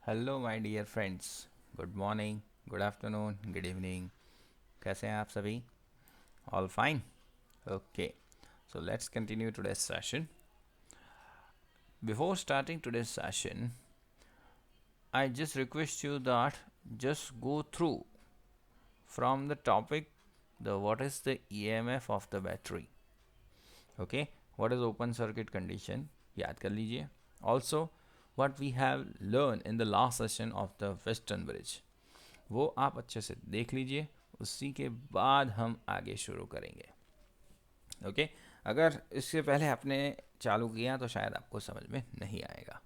Hello my dear friends. Good morning, good afternoon, good evening. कैसे हैं आप सभी? All fine? Okay, so let's continue today's session. Before starting today's session, I just request you that just go through from the topic the what is the EMF of the battery. Okay, what is open circuit condition, याद कर लीजिए. Also, what we have learned in the last session of the Western Bridge, वो आप अच्छे से देख लीजिए. उसी के बाद हम आगे शुरू करेंगे. ओके, अगर इससे पहले आपने चालू किया तो शायद आपको समझ में नहीं आएगा.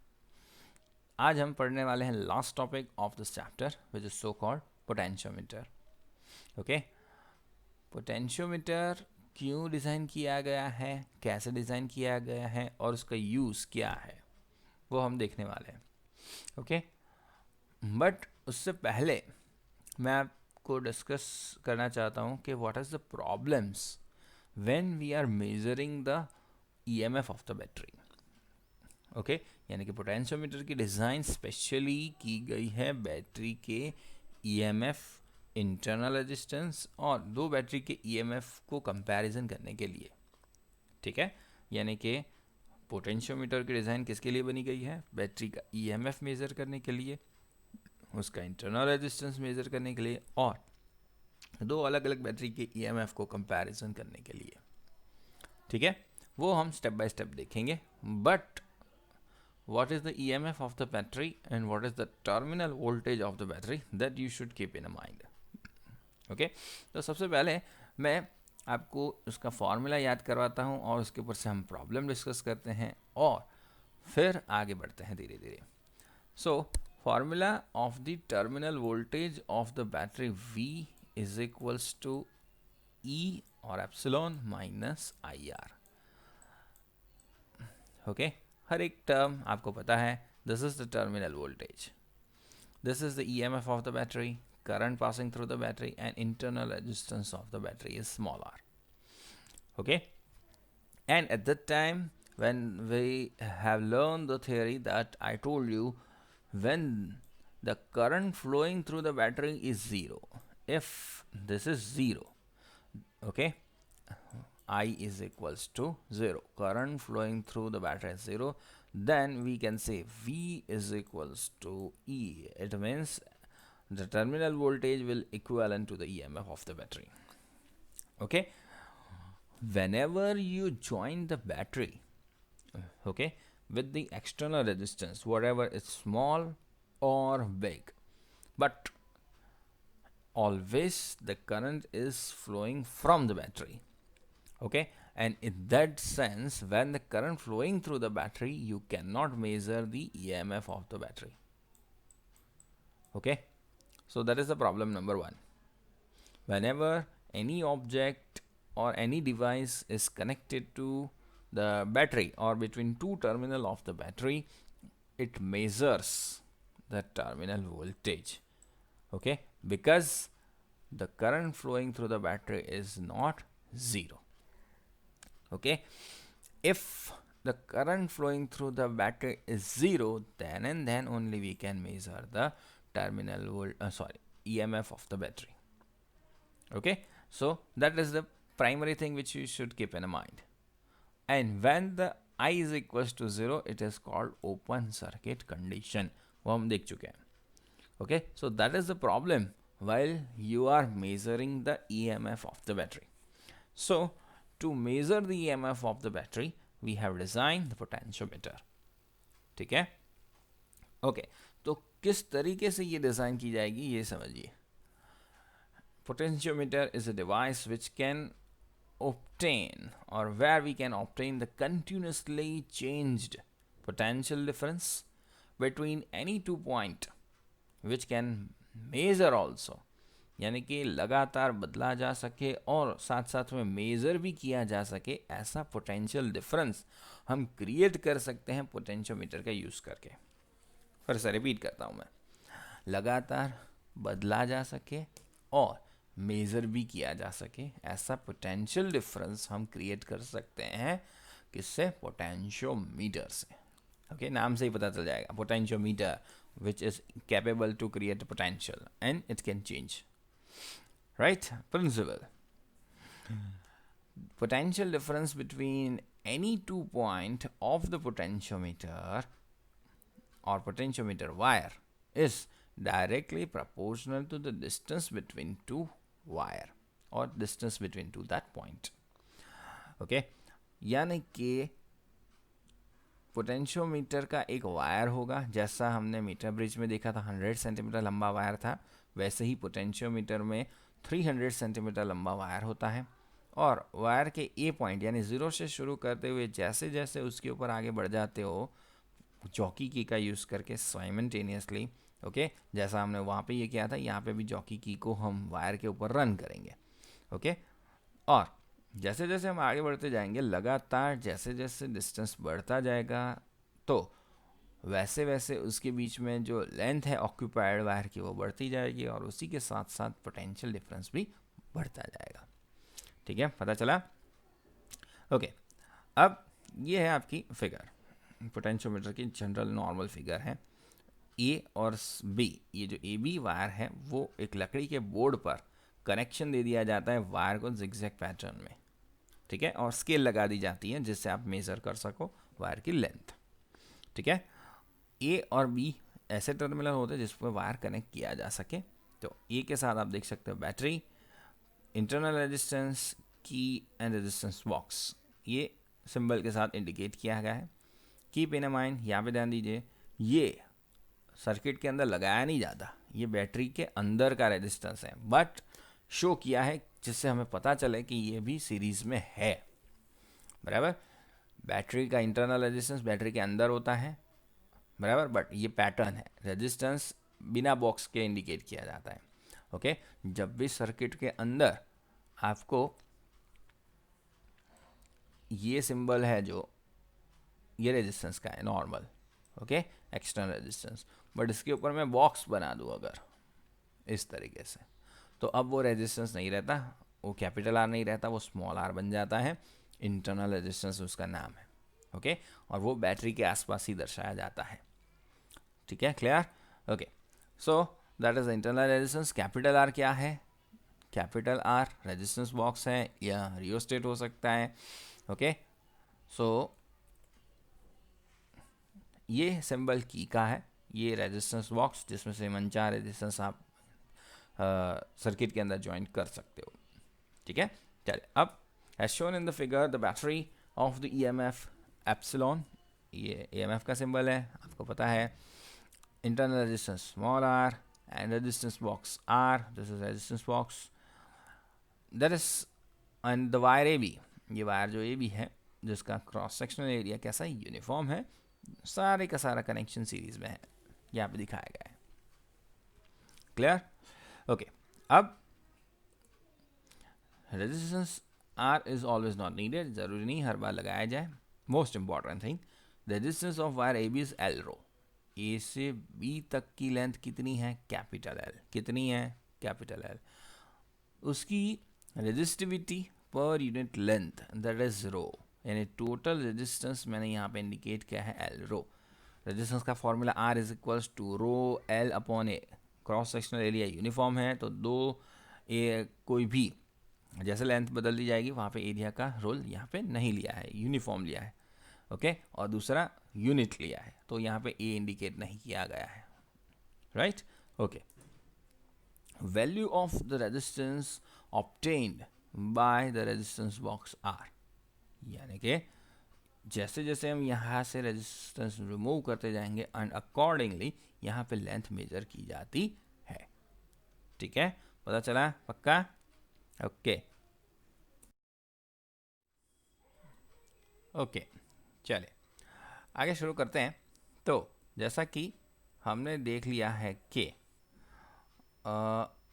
आज हम पढ़ने वाले हैं last topic of this chapter which is so called potentiometer. Okay, potentiometer क्यों डिज़ाइन किया गया है, कैसे डिज़ाइन किया गया है और उसका यूज़ क्या है, वो हम देखने वाले हैं. ओके, बट उससे पहले मैं आपको डिस्कस करना चाहता हूँ कि what is the problems when we are measuring the EMF of the battery. Okay, यानी कि पोटेंशियोमीटर की डिज़ाइन स्पेशली की गई है बैटरी के ईएमएफ, इंटरनल रेजिस्टेंस और दो बैटरी के ईएमएफ को कंपैरिजन करने के लिए. ठीक है, यानी कि पोटेंशियोमीटर की डिज़ाइन किसके लिए बनी गई है? बैटरी का ईएमएफ मेज़र करने के लिए, उसका इंटरनल रेजिस्टेंस मेज़र करने के लिए और दो अलग अलग बैटरी के ईएमएफ को कंपैरिजन करने के लिए. ठीक है, वो हम स्टेप बाय स्टेप देखेंगे. But what is the EMF of the battery and what is the terminal voltage of the battery, that you should keep in mind. Okay, तो सबसे पहले मैं आपको उसका फॉर्मूला याद करवाता हूँ और उसके ऊपर से हम प्रॉब्लम डिस्कस करते हैं और फिर आगे बढ़ते हैं धीरे धीरे. So formula of the terminal voltage of the battery V is equals to E और एप्सिलॉन माइनस IR. ओके, हर एक टर्म आपको पता है. This is the terminal voltage, this is the EMF of the battery, current passing through the battery, and internal resistance of the battery is small r. Okay, and at that time when we have learned the theory that I told you, when the current flowing through the battery is zero, if this is zero, okay, I is equals to 0, current flowing through the battery is 0, then we can say V is equals to E. It means the terminal voltage will equivalent to the EMF of the battery. Okay, whenever you join the battery, okay, with the external resistance, whatever is small or big, but always the current is flowing from the battery. Okay, and in that sense, when the current flowing through the battery, you cannot measure the EMF of the battery. Okay, so that is the problem number one. Whenever any object or any device is connected to the battery or between two terminal of the battery, it measures the terminal voltage. Okay, because the current flowing through the battery is not zero. Okay, if the current flowing through the battery is zero, then and then only we can measure the terminal EMF of the battery. Okay, so that is the primary thing which you should keep in mind. And when the I is equals to 0, it is called open circuit condition. वो हम देख चुके हैं. Okay, so that is the problem while you are measuring the EMF of the battery. So to measure the EMF of the battery, we have designed the potentiometer. ठीक है, okay, तो किस तरीके से ये डिज़ाइन की जाएगी ये समझिए. Potentiometer is a device which can obtain or where we can obtain the continuously changed potential difference between any 2 point which can measure also, यानी कि लगातार बदला जा सके और साथ साथ में मेज़र भी किया जा सके, ऐसा पोटेंशियल डिफरेंस हम क्रिएट कर सकते हैं पोटेंशियोमीटर का यूज़ करके. फिर से रिपीट करता हूँ मैं, लगातार बदला जा सके और मेज़र भी किया जा सके, ऐसा पोटेंशियल डिफरेंस हम क्रिएट कर सकते हैं. किससे? पोटेंशियोमीटर से. ओके, नाम से ही पता चल जाएगा, potentiometer which is capable to create potential and it can change, right. Principle, potential difference between any 2 point of the potentiometer or potentiometer wire is directly proportional to the distance between two wire or distance between two that point. Okay, यानी कि potentiometer का एक wire होगा, जैसा हमने metre bridge में देखा था 100 सेंटीमीटर लंबा वायर था, वैसे ही पोटेंशियोमीटर में 300 सेंटीमीटर लंबा वायर होता है. और वायर के ए पॉइंट यानी ज़ीरो से शुरू करते हुए जैसे जैसे उसके ऊपर आगे बढ़ जाते हो जॉकी की का यूज़ करके साइमल्टेनियसली, ओके, जैसा हमने वहाँ पे ये किया था, यहाँ पे भी जॉकी की को हम वायर के ऊपर रन करेंगे. ओके, और जैसे जैसे हम आगे बढ़ते जाएंगे लगातार, जैसे जैसे डिस्टेंस बढ़ता जाएगा तो वैसे वैसे उसके बीच में जो लेंथ है ऑक्यूपाइड वायर की वो बढ़ती जाएगी और उसी के साथ साथ पोटेंशियल डिफरेंस भी बढ़ता जाएगा. ठीक है, पता चला. ओके, अब ये है आपकी फिगर, पोटेंशियोमीटर की जनरल नॉर्मल फिगर है. ए और बी, ये जो ए बी वायर है वो एक लकड़ी के बोर्ड पर कनेक्शन दे दिया जाता है वायर को जिगजैग पैटर्न में. ठीक है, और स्केल लगा दी जाती है जिससे आप मेज़र कर सको वायर की लेंथ. ठीक है, ए और बी ऐसे टर्मिनल होते हैं जिस पर वायर कनेक्ट किया जा सके. तो ए के साथ आप देख सकते हो बैटरी, इंटरनल रेजिस्टेंस, की एंड रेजिस्टेंस बॉक्स, ये सिंबल के साथ इंडिकेट किया गया है. कीप इन माइंड, यहाँ पे ध्यान दीजिए, ये सर्किट के अंदर लगाया नहीं जाता, ये बैटरी के अंदर का रेजिस्टेंस है, बट शो किया है जिससे हमें पता चले कि ये भी सीरीज़ में है. बराबर, बैटरी का इंटरनल रेजिस्टेंस बैटरी के अंदर होता है, बराबर, बट ये पैटर्न है, रेजिस्टेंस बिना बॉक्स के इंडिकेट किया जाता है. ओके, जब भी सर्किट के अंदर आपको ये सिंबल है जो ये रेजिस्टेंस का है normal, okay, external resistance, but इसके ऊपर मैं बॉक्स बना दूँ अगर इस तरीके से, तो अब वो रेजिस्टेंस नहीं रहता, वो कैपिटल आर नहीं रहता, वो स्मॉल आर बन जाता है. इंटरनल रेजिस्टेंस उसका नाम है. ओके, और वो बैटरी के आसपास ही दर्शाया जाता है. ठीक है, clear. Okay, so that is internal resistance. Capital R क्या है? कैपिटल आर रेजिस्टेंस बॉक्स है या रियोस्टेट हो सकता है. ओके, सो ये सिंबल की का है, ये रेजिस्टेंस बॉक्स जिसमें से मनचाह रेजिस्टेंस आप सर्किट के अंदर ज्वाइन कर सकते हो. ठीक है, चलिए अब as shown in the figure the battery of the EMF epsilon, ये ईएमएफ का सिंबल है, आपको पता है. Internal resistance small R and resistance box R, this is resistance box, that is and the wire A B, ये wire जो A B है जिसका क्रॉस सेक्शनल एरिया कैसा है, यूनिफॉर्म है, सारे का सारा कनेक्शन सीरीज में है, यहाँ पे दिखाया गया है. क्लियर. ओके, अब resistance R is always not needed, जरूरी नहीं हर बार लगाया जाए. Most important thing, resistance of wire A B is L rho. A से बी तक की लेंथ कितनी है? Capital L. कितनी है? Capital L. उसकी resistivity per unit length that is rho, यानी टोटल रेजिस्टेंस मैंने यहाँ पे इंडिकेट किया है एल रो. रेजिस्टेंस का formula R is equals to rho L upon A. Cross sectional area uniform है तो दो ए कोई भी जैसे लेंथ बदल दी जाएगी वहाँ पे एरिया का रोल यहाँ पे नहीं लिया है, यूनिफॉर्म लिया है. ओके, और दूसरा यूनिट लिया है तो यहाँ पे ए इंडिकेट नहीं किया गया है. Right. Okay, value of the resistance obtained by the resistance box R, यानी कि जैसे जैसे हम यहाँ से रेजिस्टेंस रिमूव करते जाएंगे एंड अकॉर्डिंगली यहाँ पे लेंथ मेजर की जाती है. ठीक है, पता चला? पक्का? ओके. ओके, चलिए आगे शुरू करते हैं. तो जैसा कि हमने देख लिया है कि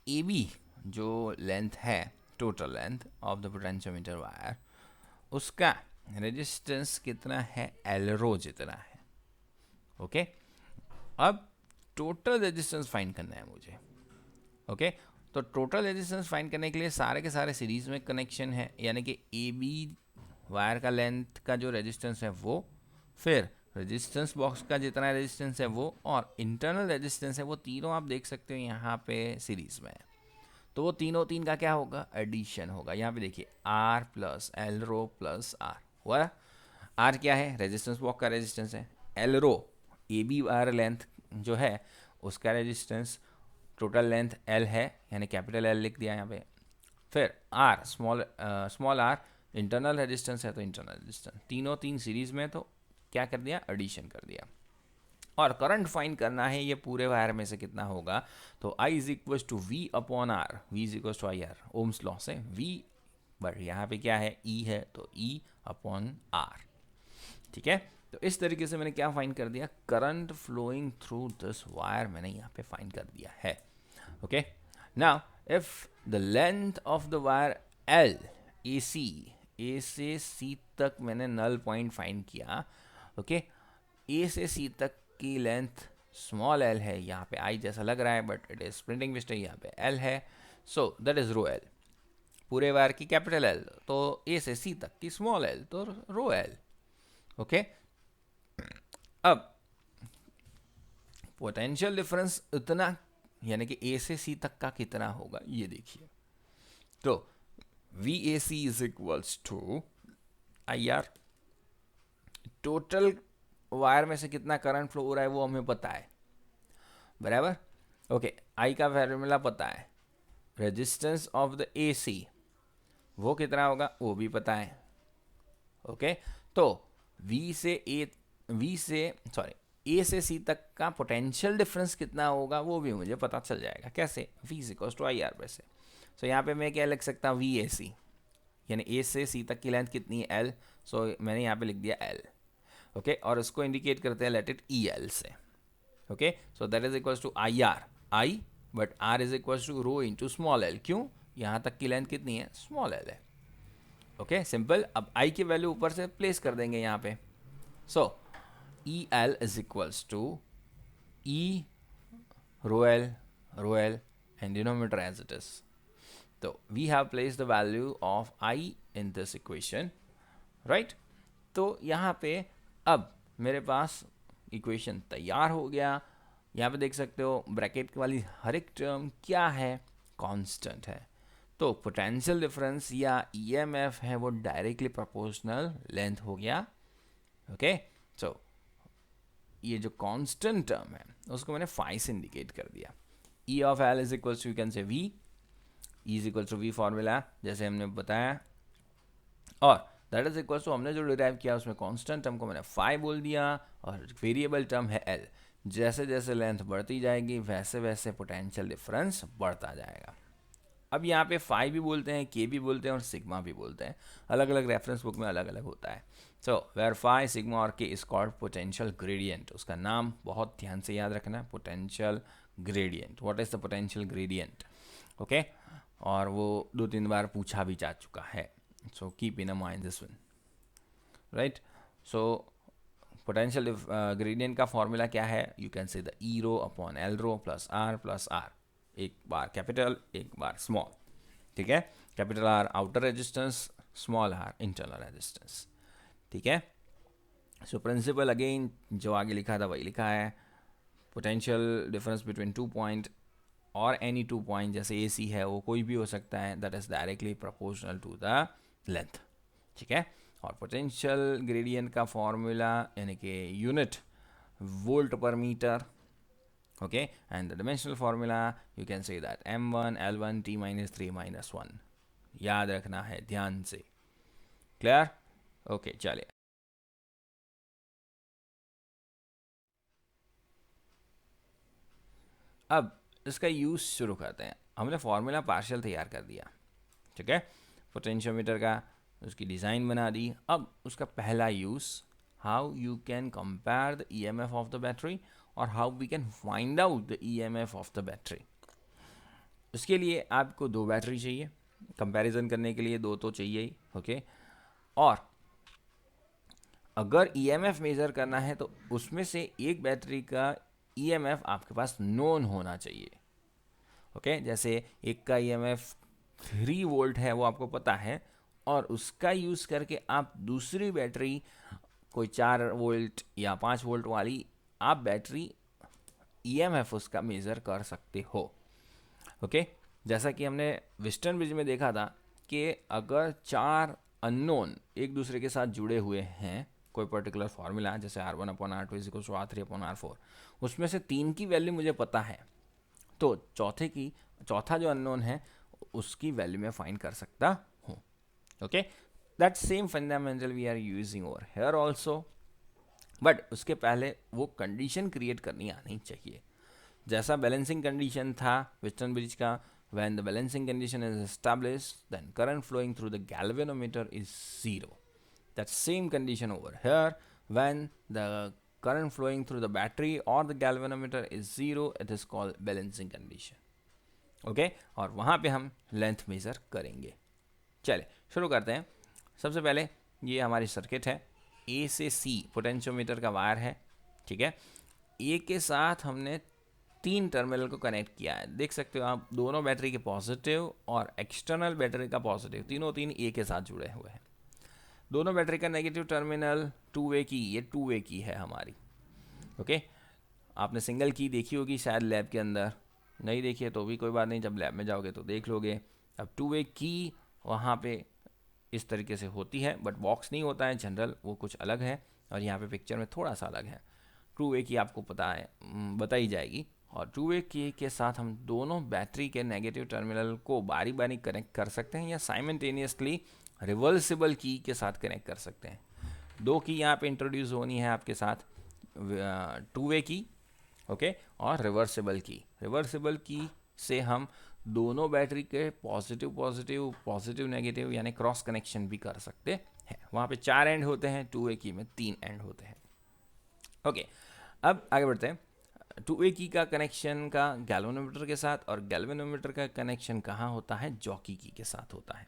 ए बी जो लेंथ है, total length of the potentiometer wire, उसका रेजिस्टेंस कितना है? एल रो जितना है. ओके, अब टोटल रेजिस्टेंस फाइंड करना है मुझे. ओके, तो टोटल रेजिस्टेंस फाइंड करने के लिए सारे के सारे सीरीज में कनेक्शन है, यानी कि ए बी वायर का लेंथ का जो रेजिस्टेंस है वो, फिर रेजिस्टेंस बॉक्स का जितना रेजिस्टेंस है वो और इंटरनल रेजिस्टेंस है वो तीनों आप देख सकते हो यहाँ पे सीरीज में है। तो वो तीनों तीन का क्या होगा, एडिशन होगा। यहाँ पे देखिए R plus L rho plus R हुआ। आर क्या है, रेजिस्टेंस बॉक्स का रेजिस्टेंस है। L rho A B R length जो है उसका रेजिस्टेंस, टोटल लेंथ एल है यानी कैपिटल एल लिख दिया यहाँ पे। फिर R small R internal resistance है तो इंटरनल रेजिस्टेंस, तीनों तीन सीरीज में तो क्या कर दिया, एडिशन कर दिया। और करंट फाइंड करना है ये पूरे वायर में से कितना होगा, तो I is equal to V upon R, V is equal to I R, Ohm's law से वी, बट यहाँ पे क्या है E है तो E अपॉन आर। ठीक है, तो इस तरीके से मैंने क्या फाइंड कर दिया, current flowing through this wire मैंने यहाँ पे फाइंड कर दिया है। Okay, now if the length of the wire L AC, A से सी तक मैंने नल पॉइंट फाइंड किया। ओके, ए से सी तक की लेंथ स्मॉल एल है, यहाँ पे आई जैसा लग रहा है but it is printing mistake, यहाँ पे एल है, so that is rho L. पूरे वायर की कैपिटल एल तो ए से सी तक की स्मॉल एल तो रो एल। ओके, अब पोटेंशियल डिफरेंस इतना यानी कि ए से सी तक का कितना होगा ये देखिए, तो V A C is equals to I R, total wire में से कितना करंट फ्लो हो रहा है वो हमें पता है, बराबर। ओके, आई का फॉर्मूला पता है, रेजिस्टेंस ऑफ द एसी वो कितना होगा वो भी पता है। ओके, तो वी से ए से सी तक का पोटेंशियल डिफरेंस कितना होगा वो भी मुझे पता चल जाएगा। कैसे, V is equal to I R पे से। सो यहाँ पे मैं क्या लिख सकता हूँ, वी ए सी यानी ए से सी तक की लेंथ कितनी है एल, सो मैंने यहाँ पे लिख दिया एल। ओके, और इसको इंडिकेट करते हैं लेट इट ई एल से। Okay, so that is equal to I R, I but R is equal to rho into small L, क्यों, यहाँ तक की लेंथ कितनी है, स्मॉल एल है। Okay, simple. अब आई की वैल्यू ऊपर से प्लेस कर देंगे यहाँ पे, so E L is equals to E rho L and denominator as it is. तो we have place the value of I in this equation, right. तो यहाँ पे अब मेरे पास इक्वेशन तैयार हो गया। यहाँ पे देख सकते हो ब्रैकेट वाली हर एक टर्म क्या है, कांस्टेंट है। तो पोटेंशियल डिफरेंस या ईएमएफ है वो डायरेक्टली प्रोपोर्शनल लेंथ हो गया। ओके, सो ये जो कांस्टेंट टर्म है उसको मैंने फाई से इंडिकेट कर दिया। E of L is equal to, you can say V, E is equal to V formula जैसे हमने बताया, और दैट इज इक्वल टू हमने जो डिराइव किया उसमें कांस्टेंट टर्म को मैंने फाई बोल दिया और वेरिएबल टर्म है एल। जैसे जैसे लेंथ बढ़ती जाएगी वैसे वैसे पोटेंशियल डिफरेंस बढ़ता जाएगा। अब यहाँ पे फाई भी बोलते हैं, के भी बोलते हैं और सिग्मा भी बोलते हैं, अलग अलग रेफरेंस बुक में अलग अलग होता है। सो वेयर फाई, सिग्मा और के इज कॉल्ड पोटेंशियल ग्रेडियंट। उसका नाम बहुत ध्यान से याद रखना है, potential gradient. What is the potential gradient, okay, और वो 2-3 बार पूछा भी जा चुका है, so keep in mind this one, right। so potential gradient का फॉर्मूला क्या है, you can say the E rho upon L rho plus R, एक बार कैपिटल एक बार स्मॉल, ठीक है। Capital R outer resistance, small R internal resistance, ठीक है। सो प्रिंसिपल अगेन जो आगे लिखा था वही लिखा है, पोटेंशियल डिफरेंस बिटवीन 2 पॉइंट और एनी 2 पॉइंट, जैसे ए सी है वो कोई भी हो सकता है, that is directly proportional to the length, ठीक है। और पोटेंशियल ग्रेडियंट का फॉर्मूला यानी कि unit volt per metre, okay, and the dimensional formula you can say that m1 l1 t - 3 - 1, याद रखना है ध्यान से, क्लियर। ओके, चलिए अब इसका यूज शुरू करते हैं। हमने फॉर्मूला पार्शियल तैयार कर दिया, ठीक है, पोटेंशियोमीटर का, उसकी डिज़ाइन बना दी। अब उसका पहला use, how you can compare the EMF of the battery और how we can find out the EMF of the battery. उसके लिए आपको 2 बैटरी चाहिए, कंपैरिजन करने के लिए 2 तो चाहिए ही, ओके। और अगर ईएमएफ मेज़र करना है तो उसमें से एक बैटरी का ईएमएफ आपके पास नोन होना चाहिए, ओके। जैसे एक का ईएमएफ 3 वोल्ट है वो आपको पता है, और उसका यूज़ करके आप दूसरी बैटरी कोई 4 वोल्ट या 5 वोल्ट वाली आप बैटरी ईएमएफ उसका मेज़र कर सकते हो। ओके, जैसा कि हमने वेस्टर्न ब्रिज में देखा था कि अगर 4 अननोन एक दूसरे के साथ जुड़े हुए हैं, कोई पर्टिकुलर फार्मूला जैसे R1/R2 = R3/R4, उसमें से 3 की वैल्यू मुझे पता है, तो चौथा जो अननोन है उसकी वैल्यू मैं फाइंड कर सकता हूँ। Okay, that same fundamental we are using over here also, but उसके पहले वो कंडीशन क्रिएट करनी आनी चाहिए। जैसा बैलेंसिंग कंडीशन था वेस्टर्न ब्रिज का, when the balancing condition is established, then current flowing through the galvanometer is 0. That same condition over here, when the current flowing through the battery or the galvanometer is 0, it is called balancing condition. Okay, और वहाँ पे हम length measure करेंगे। चले शुरू करते हैं। सबसे पहले ये हमारी सर्किट है, ए से सी पोटेंशियोमीटर का वायर है, ठीक है। ए के साथ हमने 3 टर्मिनल को कनेक्ट किया है, देख सकते हो आप, दोनों बैटरी के पॉजिटिव और एक्सटर्नल बैटरी का पॉजिटिव, तीनों ए के साथ जुड़े हुए हैं। दोनों बैटरी का नेगेटिव टर्मिनल 2 वे की, ये 2 वे की है हमारी। ओके, आपने सिंगल की देखी होगी शायद लैब के अंदर, नहीं देखी है तो भी कोई बात नहीं, जब लैब में जाओगे तो देख लोगे। अब 2 वे की वहाँ पे इस तरीके से होती है, बट बॉक्स नहीं होता है जनरल, वो कुछ अलग है, और यहाँ पे पिक्चर में थोड़ा सा अलग है। 2 वे की आपको पता है, बताई जाएगी। और 2 वे की के साथ हम दोनों बैटरी के नेगेटिव टर्मिनल को बारी बारी कनेक्ट कर सकते हैं, या साइमल्टेनियसली रिवर्सिबल की के साथ कनेक्ट कर सकते हैं। 2 की यहाँ पे इंट्रोड्यूस होनी है आपके साथ, 2 वे की, ओके, और रिवर्सिबल की। रिवर्सिबल की से हम दोनों बैटरी के पॉजिटिव पॉजिटिव पॉजिटिव नेगेटिव यानी क्रॉस कनेक्शन भी कर सकते हैं। वहाँ पे 4 एंड होते हैं, 2 वे की में 3 एंड होते हैं। ओके, अब आगे बढ़ते हैं। 2 वे की का कनेक्शन का गैल्वेनोमीटर के साथ, और गैल्वेनोमीटर का कनेक्शन कहाँ होता है, जॉकी की के साथ होता है,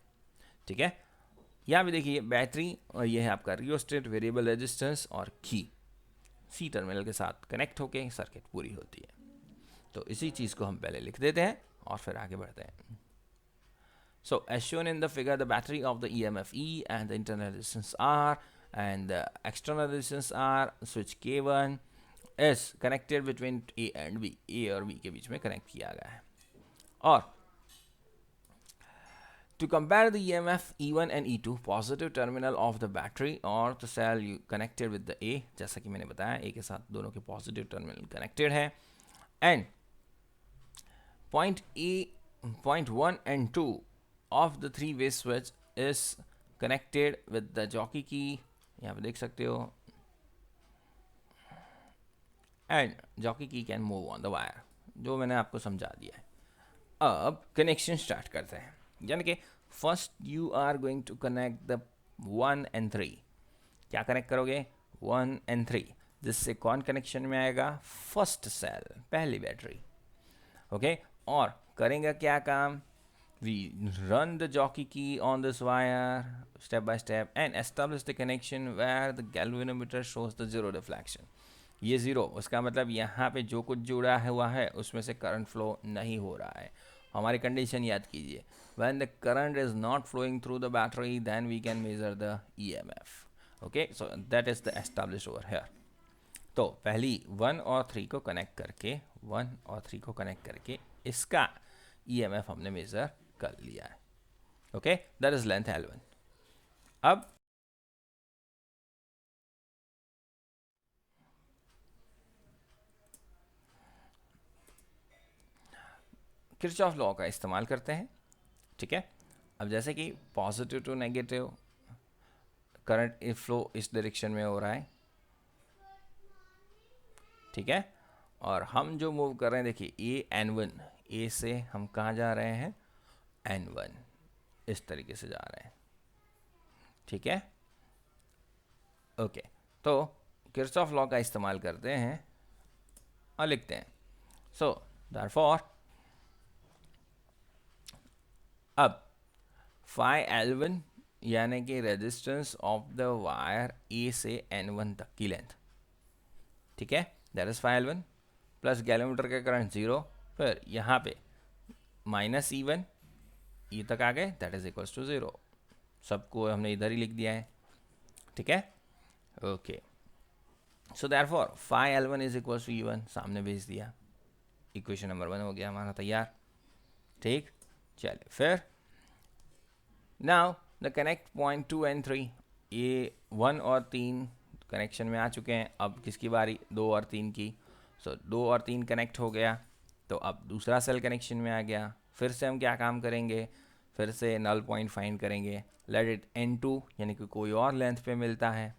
ठीक है। यहाँ पे देखिए बैटरी, और ये है आपका रियोस्टेट, वेरिएबल रेजिस्टेंस और की, सी टर्मिनल के साथ कनेक्ट होके सर्किट पूरी होती है। तो इसी चीज़ को हम पहले लिख देते हैं और फिर आगे बढ़ते हैं। So as shown in the figure, the battery of the EMF E and the internal resistance R and the external resistance R, switch K1 is connected between A and B, A और B के बीच में connect किया गया है। और to compare the EMF E1 and E2, positive terminal of the battery or the cell you connected with the A, जैसा कि मैंने बताया A के साथ दोनों के positive terminal connected है, and point 1 and 2 of the 3-way switch is connected with the jockey key, यहाँ पे देख सकते हो, and jockey key can move on the wire, जो मैंने आपको समझा दिया है। अब कनेक्शन स्टार्ट करते हैं, यानी कि first you are going to connect the 1 and 3। क्या कनेक्ट करोगे, 1 and 3, जिससे कौन कनेक्शन में आएगा, फर्स्ट सेल, पहली बैटरी, ओके। और करेंगे क्या काम, we run the jockey key on this wire step by step and establish the connection where the galvanometer shows the zero deflection। ये ज़ीरो, उसका मतलब यहाँ पे जो कुछ जुड़ा हुआ है उसमें से करंट फ्लो नहीं हो रहा है। हमारी कंडीशन याद कीजिए, when the current is not flowing through the battery then we can measure the EMF, okay, so that is the established over here। तो पहली 1 और 3 को कनेक्ट करके, 1 और 3 को कनेक्ट करके इसका EMF हमने मेज़र कर लिया है, okay, that is length L1। अब किरचॉफ लॉ का इस्तेमाल करते हैं, ठीक है। अब जैसे कि positive to negative current flow इस डायरेक्शन में हो रहा है, ठीक है, और हम जो मूव कर रहे हैं, देखिए N1, ए से हम कहाँ जा रहे हैं, N1, इस तरीके से जा रहे हैं, ठीक है, ओके। तो किरचॉफ लॉ का इस्तेमाल करते हैं और लिखते हैं, सो देयरफॉर अब फाई L1 यानी कि resistance of the wire A से N1 तक की लेंथ, ठीक है, that is phi L1 plus galvanometer का करंट 0, फिर यहाँ पे माइनस E1, ई तक आ गए, दैट इज इक्वल्स टू 0। सबको हमने इधर ही लिख दिया है, ठीक है, okay, so therefore phi L1 is equal to E1 सामने भेज दिया, इक्वेशन नंबर 1 हो गया हमारा तैयार। ठीक, चलिए फिर now the connect point 2 and 3, ये 1 और 3 कनेक्शन में आ चुके हैं। अब किसकी बारी, 2 और 3 की। सो 2 और 3 कनेक्ट हो गया, तो अब दूसरा सेल कनेक्शन में आ गया। फिर से हम क्या काम करेंगे, फिर से नल पॉइंट फाइंड करेंगे। लेट इट N2 यानी कि कोई और लेंथ पे मिलता है,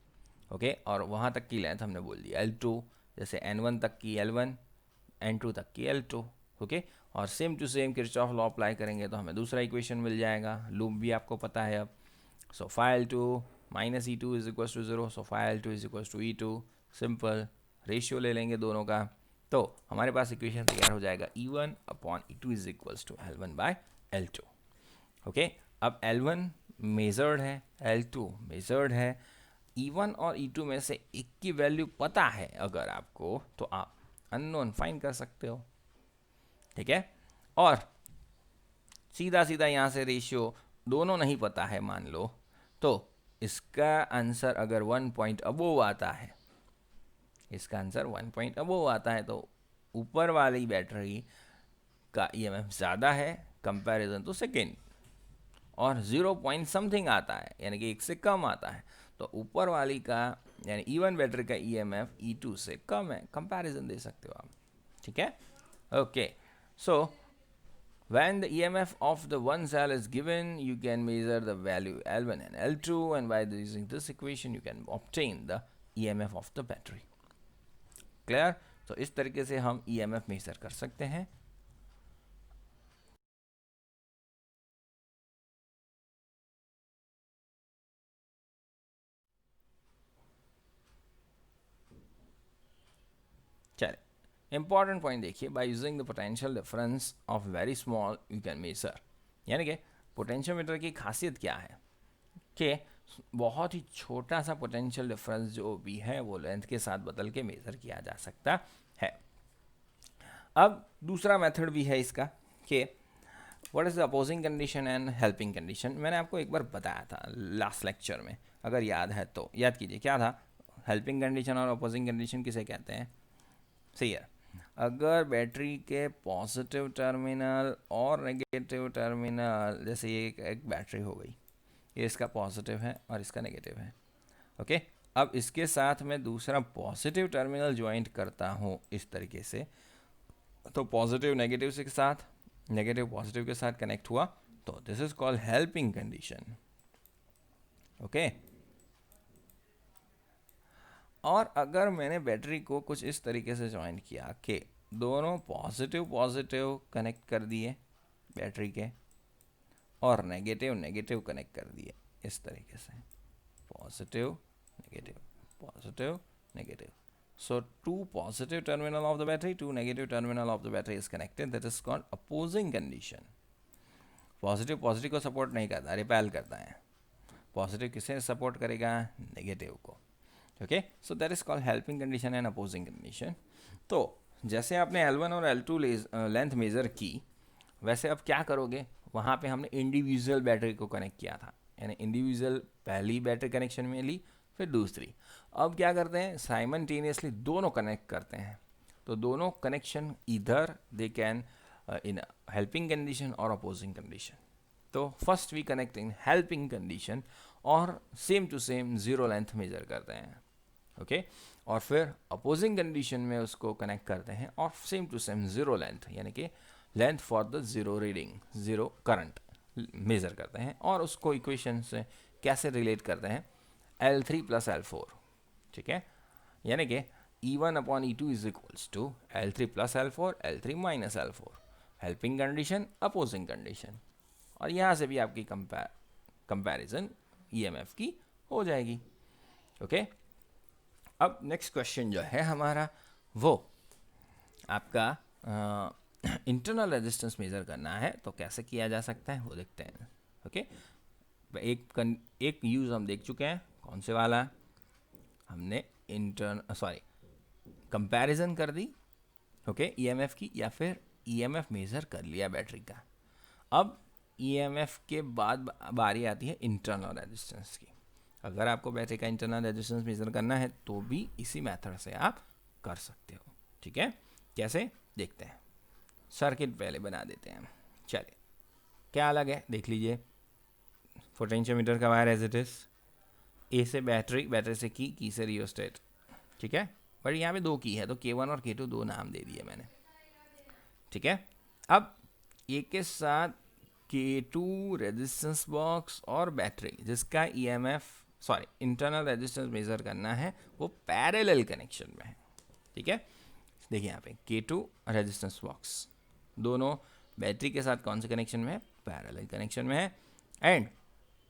ओके और वहाँ तक की लेंथ हमने बोल दिया L2, जैसे N1 तक की L1, N2 तक की L2, ओके और same to same Kirchhoff law apply करेंगे तो हमें दूसरा इक्वेशन मिल जाएगा। लूप भी आपको पता है अब। So phi L2 minus E2 is equal to 0, so phi L2 is equal to E2, simple ratio ले लेंगे दोनों का, तो हमारे पास इक्वेशन तैयार हो जाएगा E1 upon E2 is equals to L1 by L2, okay. अब L1 मेजर्ड है, L2 मेजर्ड है, E1 और E2 में से एक की वैल्यू पता है अगर आपको, तो आप अननोन फाइंड कर सकते हो, ठीक है। और सीधा सीधा यहाँ से रेशियो दोनों नहीं पता है मान लो, तो इसका आंसर अगर 1 पॉइंट अबोव आता है, इसका आंसर 1 पॉइंट अबोव आता है, तो ऊपर वाली बैटरी का EMF ज़्यादा है कंपैरिजन टू सेकेंड, और 0 पॉइंट समथिंग आता है यानी कि 1 से कम आता है, तो ऊपर वाली का यानी E1 बैटरी का EMF E2 से कम है, कंपैरिजन दे सकते हो आप, ठीक है। Okay, so when the EMF of the one cell is given, you can measure the value L1 and L2, and by using this equation you can obtain the EMF of the battery. Clear? तो इस तरीके से हम EMF major कर सकते हैं। चलिए important point देखिए, by using the potential difference of very small you can measure, यानी कि पोटेंशियोमीटर की खासियत क्या है कि बहुत ही छोटा सा पोटेंशियल डिफरेंस जो भी है वो लेंथ के साथ बदल के मेजर किया जा सकता है। अब दूसरा मेथड भी है इसका कि what is the opposing condition and helping condition. मैंने आपको एक बार बताया था लास्ट लेक्चर में, अगर याद है तो याद कीजिए क्या था। हेल्पिंग कंडीशन और अपोजिंग कंडीशन किसे कहते हैं, सही है। अगर बैटरी के पॉजिटिव टर्मिनल और नेगेटिव टर्मिनल, जैसे ये एक बैटरी हो गई, ये इसका पॉजिटिव है और इसका नेगेटिव है, ओके। अब इसके साथ मैं दूसरा पॉजिटिव टर्मिनल ज्वाइंट करता हूँ इस तरीके से, तो पॉजिटिव नेगेटिव के साथ, नेगेटिव पॉजिटिव के साथ कनेक्ट हुआ, तो this is called helping condition, okay. और अगर मैंने बैटरी को कुछ इस तरीके से ज्वाइन किया कि दोनों पॉजिटिव पॉजिटिव कनेक्ट कर दिए बैटरी के, और नेगेटिव नेगेटिव कनेक्ट कर दिए इस तरीके से, positive negative positive negative, so two positive terminal of the battery, two negative terminal of the battery is connected, that is called opposing condition. Positive positive को सपोर्ट नहीं करता, रिपेल करता है। पॉजिटिव किसे सपोर्ट करेगा, नेगेटिव को, okay. So that is called helping condition and opposing condition. तो जैसे आपने L1 और L2 लेंथ मेजर की, वैसे अब क्या करोगे, वहाँ पे हमने इंडिविजुअल बैटरी को कनेक्ट किया था, यानी इंडिविजुअल पहली बैटरी कनेक्शन में ली, फिर दूसरी। अब क्या करते हैं, साइमल्टेनियसली दोनों कनेक्ट करते हैं, तो दोनों कनेक्शन इधर they can in helping condition और अपोजिंग कंडीशन। तो first we connect in helping condition और same to same zero length measure करते हैं, ओके और फिर अपोजिंग कंडीशन में उसको कनेक्ट करते हैं और same to same zero length, यानी कि length for the zero reading, zero current measure करते हैं, और उसको इक्वेशन से कैसे रिलेट करते हैं, L3 प्लस L4, ठीक है। यानी कि E1 upon E2 is equals to L3 plus L4, L3 minus L4, helping condition opposing condition, और यहाँ से भी आपकी कंपैरिजन EMF की हो जाएगी, ओके। अब नेक्स्ट क्वेश्चन जो है हमारा, वो आपका इंटरनल रेजिस्टेंस मेजर करना है, तो कैसे किया जा सकता है वो देखते हैं, ओके। एक यूज़ हम देख चुके हैं, कौन से वाला, हमने कंपैरिजन कर दी, ओके EMF की, या फिर EMF मेजर कर लिया बैटरी का। अब EMF के बाद बारी आती है इंटरनल रेजिस्टेंस की, अगर आपको बैटरी का इंटरनल रेजिस्टेंस मेजर करना है तो भी इसी मेथड से आप कर सकते हो, ठीक है। कैसे देखते हैं, सर्किट पहले बना देते हैं। चलिए, क्या अलग है देख लीजिए। पोटेंशियोमीटर का वायर एज इट इज, ए से बैटरी, बैटरी से की से रियोस्टेट, ठीक है। बट यहाँ पे 2 की है तो K1 और K2 2 नाम दे दिए मैंने, ठीक है। अब एक के साथ K2 रेजिस्टेंस बॉक्स और बैटरी जिसका इंटरनल रेजिस्टेंस मेजर करना है वो पैरेलल कनेक्शन में है, ठीक है। देखिए यहाँ पे K2 रेजिस्टेंस बॉक्स दोनों बैटरी के साथ कौन से कनेक्शन में है, पैरेलल कनेक्शन में है। एंड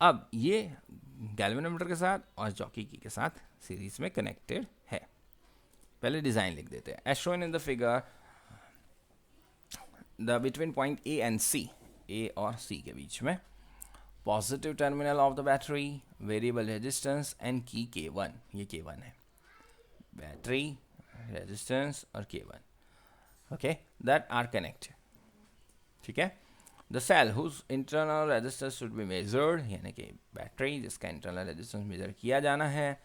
अब ये गैल्वेनोमीटर के साथ और जॉकी की के साथ सीरीज में कनेक्टेड है। पहले डिजाइन लिख देते हैं। As shown in the figure, the between point A and C, A और सी के बीच में positive terminal of the battery, variable resistance and key K1, ये K1 है, बैटरी रेजिस्टेंस और K1, okay, that are connected, ठीक है। The cell whose internal resistance should be measured, यानी कि बैटरी जिसका इंटरनल रेजिस्टेंस मेजर किया जाना है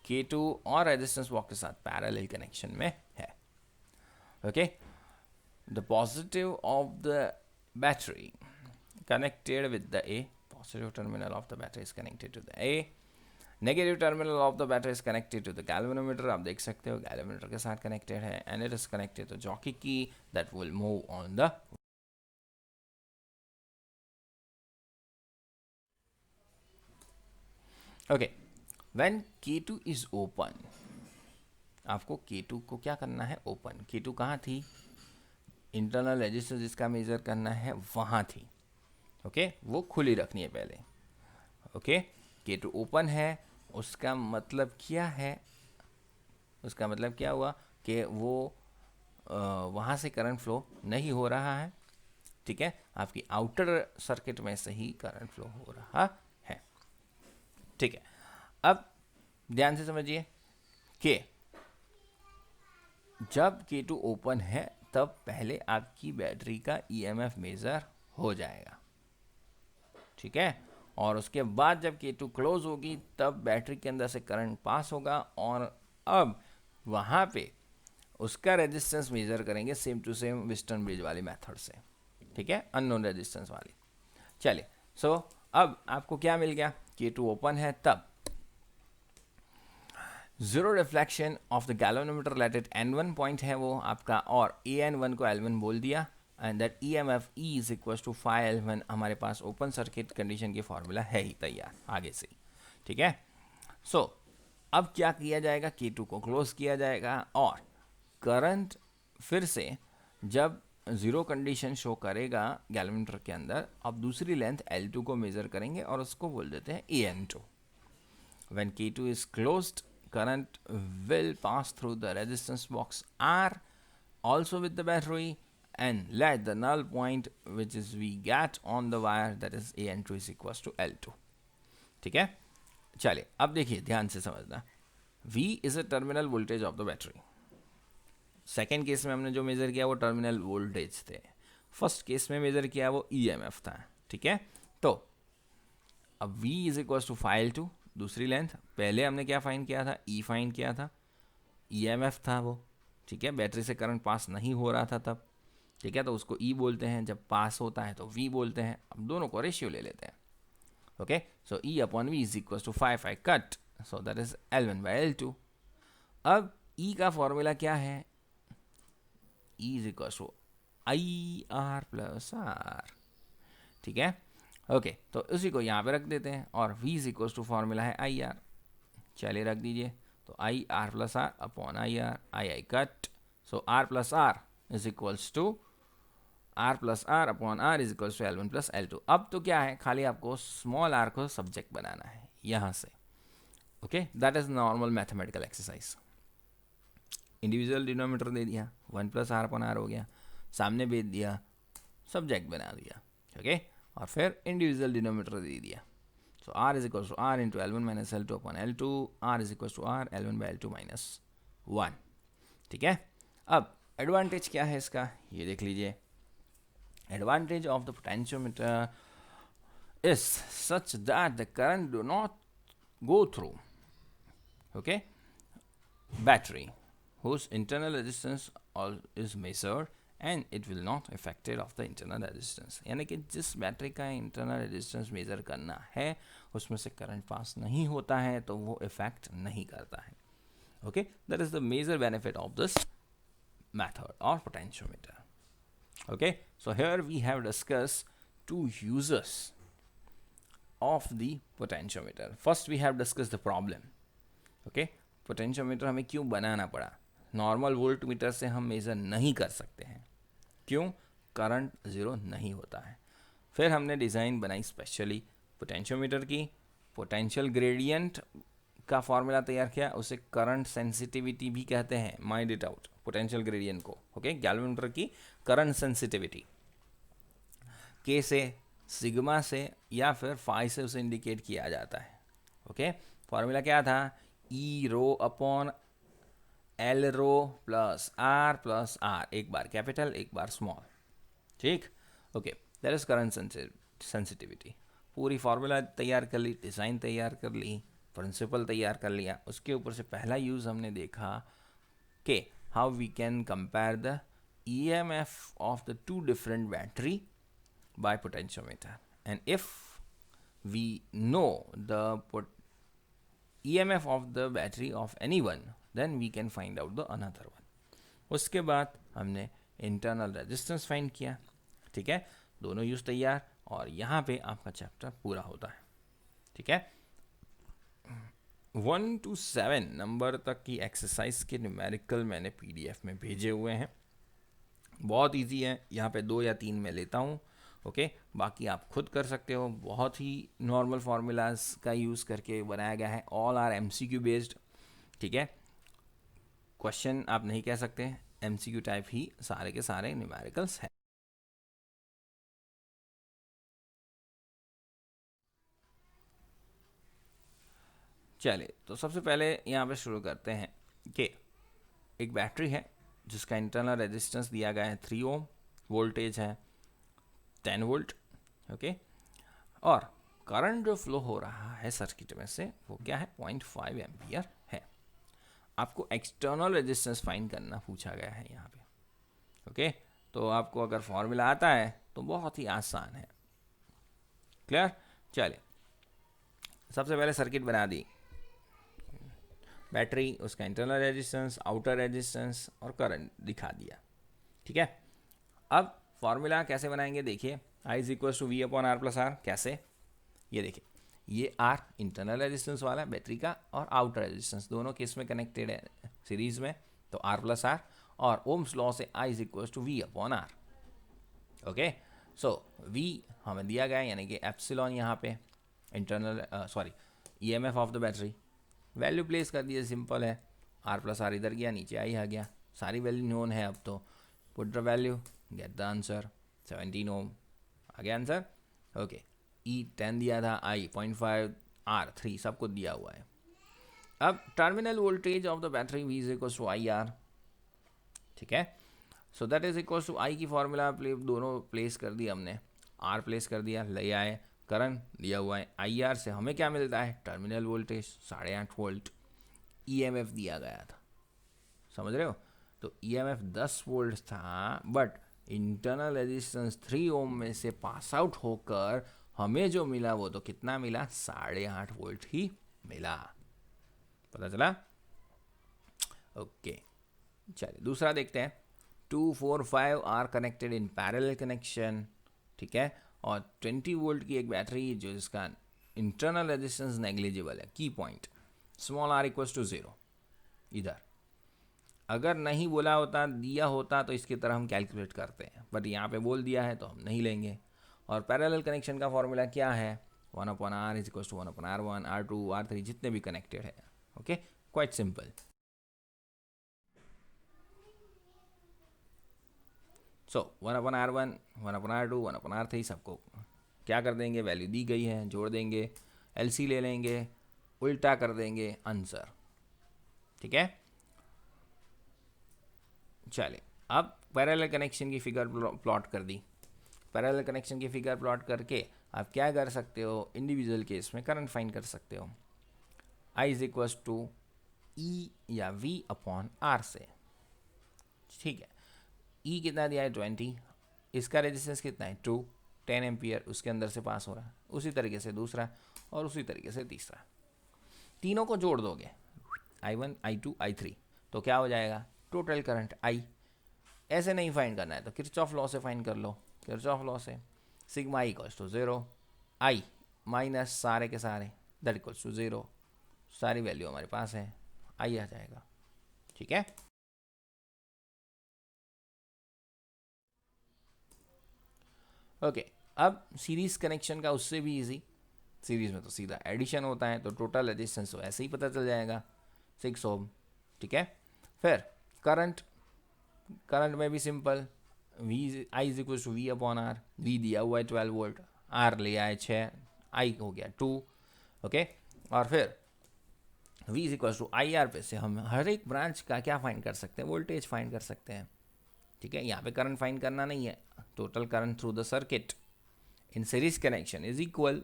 K2 और रेजिस्टेंस बॉक्स के साथ पैरेलल कनेक्शन में है, okay. The positive of the battery connected with the A, positive terminal of the battery is connected to the A, negative terminal of the battery is connected to the galvanometer, आप देख सकते हो galvanometer के साथ connected है, and it is connected to jockey key that will move on the, okay, when K2 is open, आपको K2 को क्या करना है, ओपन। K2 कहाँ थी, इंटरनल रेजिस्टेंस जिसका मेजर करना है वहाँ थी, ओके, वो खुली रखनी है पहले, ओके। K2 ओपन है, उसका मतलब क्या है, उसका मतलब क्या हुआ कि वो वहाँ से करंट फ्लो नहीं हो रहा है, ठीक है, आपकी आउटर सर्किट में से ही करंट फ्लो हो रहा है, ठीक है। अब ध्यान से समझिए कि जब K2 ओपन है तब पहले आपकी बैटरी का EMF मेजर हो जाएगा, ठीक है, और उसके बाद जब K2 क्लोज होगी तब बैटरी के अंदर से करंट पास होगा और अब वहाँ पे उसका रेजिस्टेंस मेजर करेंगे same to same Wheatstone bridge वाली मेथड से, ठीक है, अननोन रेजिस्टेंस वाली। चलिए, सो अब आपको क्या मिल गया, K2 ओपन है तब zero reflection of the galvanometer, let it N1 point है वो आपका, और AN1 को L1 बोल दिया, and that EMF E is equal to 5L1, हमारे पास ओपन सर्किट कंडीशन की फॉर्मूला है ही तैयार आगे से, ठीक है। सो अब क्या किया जाएगा, K2 को क्लोज किया जाएगा और करंट फिर से जब जीरो कंडीशन शो करेगा गैल्वेनोमीटर के अंदर, अब दूसरी लेंथ L2 को मेजर करेंगे और उसको बोल देते हैं AN2। When K2 is closed, current will pass through the resistance box R also with the battery and let the null point which is we get on the wire, that is AN2 is equals to L2, ठीक है। चलिए अब देखिए ध्यान से समझना, V is a terminal voltage of the battery। Second case में हमने जो मेजर किया वो टर्मिनल वोल्टेज थे, फर्स्ट केस में मेजर किया वो EMF था, ठीक है। तो अब V is equals to 5L2, दूसरी लेंथ, पहले हमने क्या फाइंड किया था, E फाइंड किया था, EMF था वो, ठीक है, बैटरी से करंट पास नहीं हो रहा था तब, ठीक है, तो उसको E बोलते हैं, जब पास होता है तो V बोलते हैं। अब दोनों को रेशियो ले लेते हैं, okay, so E upon V is equal to 5 I cut, so that is L1 by L2। अब E का फॉर्मूला क्या है, E is equal to IR plus R, ठीक है, ओके, तो उसी को यहाँ पे रख देते हैं और V is equal to formula है IR, चलिए रख दीजिए, तो IR plus R upon IR, I cut, so R plus R is equals to R plus R upon R is equals to L1 plus L2। अब तो क्या है, खाली आपको स्मॉल r को सब्जेक्ट बनाना है यहाँ से, okay, that is normal mathematical exercise. Individual denominator दे दिया, 1 प्लस R अपॉन R हो गया, सामने भेज दिया, सब्जेक्ट बना दिया, ओके, और फिर इंडिविजुअल डिनोमीटर दे दिया, so R is equal to R into L1 minus L2 upon L2, R is equal to R L1 by L2 minus 1, ठीक है। अब एडवांटेज क्या है इसका, ये देख लीजिए, advantage of the potentiometer is such that the current do not go through, okay, battery whose internal resistance all is measured and it will not affected of the internal resistance. यानी कि जिस battery का internal resistance measure करना है उसमें से current pass नहीं होता है तो वो इफेक्ट नहीं करता है. Okay, that is the major benefit of this method or potentiometer. Okay, so here we have discussed two uses of the potentiometer. First we have discussed the problem. Okay, potentiometer हमें क्यों बनाना पड़ा. Normal volt meter से हम measure नहीं कर सकते हैं. क्यों? करंट ज़ीरो नहीं होता है. फिर हमने डिज़ाइन बनाई स्पेशली पोटेंशियोमीटर की. पोटेंशियल ग्रेडियंट का फॉर्मूला तैयार किया, उसे करंट सेंसिटिविटी भी कहते हैं. Mind it out, potential gradient को. ओके, गैल्वेनोमीटर की करंट सेंसिटिविटी के से, सिग्मा से या फिर फाई से उसे इंडिकेट किया जाता है. ओके, फॉर्मूला क्या था? E rho upon L rho plus R, एक बार कैपिटल एक बार स्मॉल. ठीक, okay, that is current sensitivity. पूरी फार्मूला तैयार कर ली, डिज़ाइन तैयार कर ली, प्रिंसिपल तैयार कर लिया. उसके ऊपर से पहला यूज़ हमने देखा कि how we can compare the EMF of the two different battery by potentiometer. And if we know the EMF of the battery of any one, then we can find out the another one. उसके बाद हमने internal resistance find किया. ठीक है, दोनों use तैयार और यहाँ पे आपका चैप्टर पूरा होता है. ठीक है, 1 to 7 नंबर तक की एक्सरसाइज के न्यूमेरिकल मैंने PDF में भेजे हुए हैं. बहुत इजी है, यहाँ पे 2 या 3 मैं लेता हूँ. ओके, बाकी आप खुद कर सकते हो. बहुत ही नॉर्मल फार्मूलाज का यूज़ करके बनाया गया है. All are MCQ based. ठीक है, क्वेश्चन आप नहीं कह सकते, MCQ टाइप ही सारे के सारे न्यूमेरिकल्स हैं. चलिए, तो सबसे पहले यहाँ पे शुरू करते हैं कि एक बैटरी है जिसका इंटरनल रेजिस्टेंस दिया गया है 3 ओम, वोल्टेज है 10 वोल्ट. ओके, और करंट जो फ्लो हो रहा है सर्किट में से वो क्या है? 0.5 एम्पियर है. आपको एक्सटर्नल रेजिस्टेंस फाइंड करना पूछा गया है यहाँ पे. ओके, तो आपको अगर फॉर्मूला आता है तो बहुत ही आसान है. क्लियर? चलिए, सबसे पहले सर्किट बना दी. बैटरी, उसका इंटरनल रेजिस्टेंस, आउटर रेजिस्टेंस और करंट दिखा दिया. ठीक है, अब फॉर्मूला कैसे बनाएंगे देखिए. I is equal to V upon R plus R. कैसे? ये देखिए, ये आर इंटरनल रेजिस्टेंस वाला बैटरी का और आउटर रेजिस्टेंस दोनों केस में कनेक्टेड है सीरीज में, तो आर प्लस आर. और ओम्स लॉ से I is equal to V upon R. Okay, so we हमें दिया गया यानी कि एप्सिलॉन यहाँ पे internal EMF of the battery. Value place कर दिए, सिंपल है. आर प्लस आर इधर गया, नीचे आई आ गया. सारी वैल्यू नोन है अब तो. Put the value, get the answer. 17 ओम आ गया आंसर. ओके, E 10 दिया था, I 0.5, R 3, सबको दिया हुआ है. अब terminal voltage of the battery V is equal to IR. ठीक है, so that is equal to I की फॉर्मूला दोनों प्लेस कर दिया हमने. R प्लेस कर दिया, ले आए. करंट दिया हुआ है IR से हमें क्या मिलता है? Terminal voltage 8.5 volt. EMF दिया गया था, समझ रहे हो? तो EMF 10 वोल्ट था, बट इंटरनल रेजिस्टेंस 3 ओम में से पास आउट होकर हमें जो मिला वो तो कितना मिला? 8.5 वोल्ट ही मिला. पता चला? ओके, चलिए दूसरा देखते हैं. 2, 4, 5 are connected in parallel connection. ठीक है, और 20 वोल्ट की एक बैटरी जो जिसका इंटरनल रेजिस्टेंस नेग्लिजिबल है. Key point small r equals to 0. इधर अगर नहीं बोला होता, दिया होता तो इसकी तरह हम कैलकुलेट करते हैं, बट यहाँ पे बोल दिया है तो हम नहीं लेंगे. और पैरेलल कनेक्शन का फॉर्मूला क्या है? 1/r is equal to 1/r1, R2, R3 जितने भी कनेक्टेड है. Okay, quite simple. सो 1/r1, 1/r2, 1/r3 सबको क्या कर देंगे? वैल्यू दी गई है, जोड़ देंगे, LC ले लेंगे, उल्टा कर देंगे, आंसर. ठीक है, चलिए अब पैरेलल कनेक्शन की फिगर प्लॉट कर दी. पैरेलल कनेक्शन की फिगर प्लॉट करके आप क्या कर सकते हो? इंडिविजुअल केस में करंट फाइंड कर सकते हो. आई इज इक्वल टू ई या वी अपॉन आर से, ठीक है। ई कितना दिया है 20, इसका रेजिस्टेंस कितना है 2, 10 एम्पियर उसके अंदर से पास हो रहा है, उसी तरीके से दूसरा और उसी तरीके से तीसरा, तीनों को जोड़ दोगे I1 I2 I3 तो क्या हो जाएगा टोटल करंट I। ऐसे नहीं फाइंड करना है तो किरचॉफ लॉ से फाइंड कर लो, किरचॉफ लॉ से sigma I equals to 0, I minus सारे के सारे दैट इक्वल्स टू 0, सारी वैल्यू हमारे पास है, I आ जाएगा, ठीक है। ओके अब सीरीज कनेक्शन का उससे भी इजी, सीरीज में तो सीधा एडिशन होता है तो टोटल रेजिस्टेंस तो ऐसे ही पता चल जाएगा 6 ओम, ठीक है। फिर करंट, करंट में भी simple, V I is equal to V upon R, V दिया हुआ है 12 वोल्ट, आर लिया है 6, आई हो गया 2, ओके। और फिर V is equal to I R पे से हम हर एक ब्रांच का क्या फाइंड कर सकते हैं, वोल्टेज फाइंड कर सकते हैं, ठीक है। यहाँ पे करंट फाइंड करना नहीं है, total current through the circuit in series connection is equal,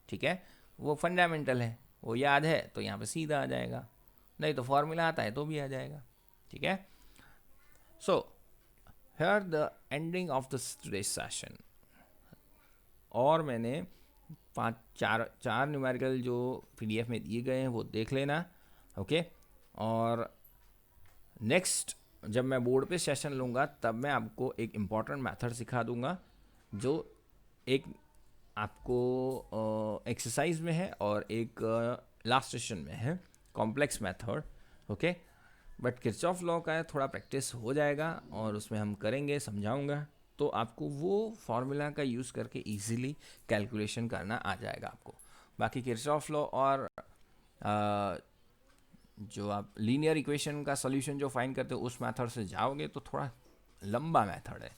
ठीक है। वो फंडामेंटल है, वो याद है तो यहाँ पे सीधा आ जाएगा, नहीं तो फॉर्मूला आता है तो भी आ जाएगा, ठीक है। So here the ending of the today session, और मैंने चार न्यूमेरिकल जो पीडीएफ में दिए गए हैं वो देख लेना, ओके। और नेक्स्ट जब मैं बोर्ड पे सेशन लूँगा तब मैं आपको एक इम्पॉर्टेंट मेथड सिखा दूँगा जो एक आपको एक्सरसाइज में है और एक लास्ट सेशन में है, complex method, okay. But Kirchhoff law का थोड़ा प्रैक्टिस हो जाएगा और उसमें हम करेंगे, समझाऊंगा तो आपको वो फार्मूला का यूज़ करके इजीली कैलकुलेशन करना आ जाएगा आपको। बाकी किरचॉफ लॉ और जो आप लीनियर इक्वेशन का सॉल्यूशन जो फाइंड करते हो उस मेथड से जाओगे तो थोड़ा लंबा मेथड है,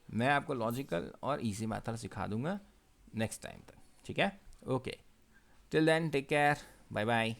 मैं आपको लॉजिकल और इजी मेथड सिखा दूंगा नेक्स्ट टाइम तक, ठीक है। Okay till then take care, bye bye.